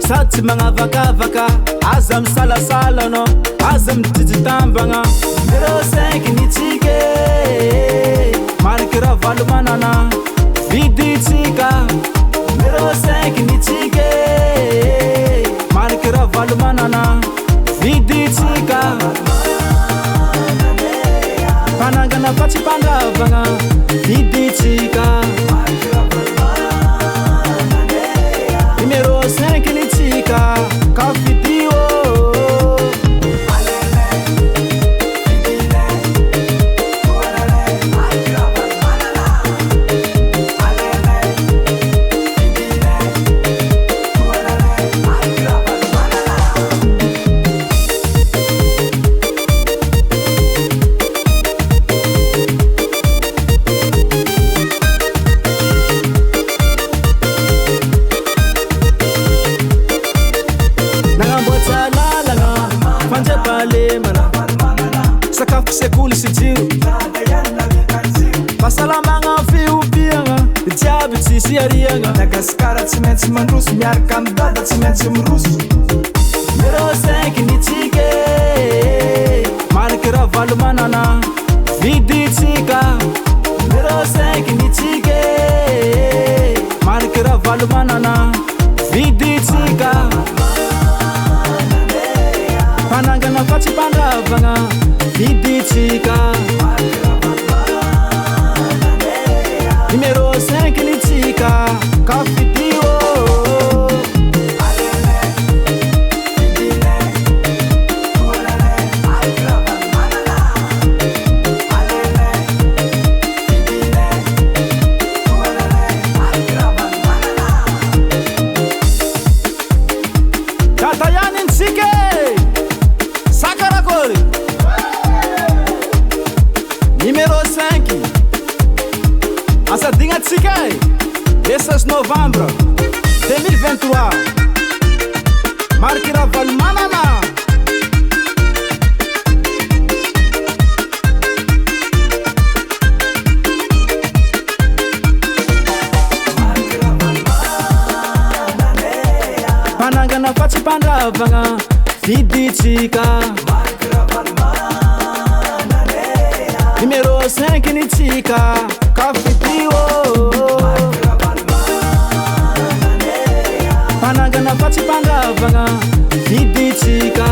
sady magnavakavaka aza misalasala no aza midijitambagna numéro 5 nitsika maniky raha valo manana viditsika numéro 5 nitsika maniky raha valo manana viditsika panangana fatsy pandavagna viditsika numéro 5 nitsika kafidio sakafo sekoly sy jiro fahasalamagna fiopiagna jiaby tsisy ariagna Madagasikara tsy maintsy mandroso miaraka amy dada tsy maintsy miroso numéro 5 nitsika maniky raha valo manana viditsika numéro 5 nitsika maniky raha valo manana viditsika panangana fatsy pandavagna viditsika numéro 5 nitsika kafidio tatayany ntsika sakarakory numéro 5 asadignatsika 16 novembre 2023 mariky raha valo manana panangana fatsy pandavagna viditsika numéro 5 nitsika kafidio panangana fatsy pandavagna viditsika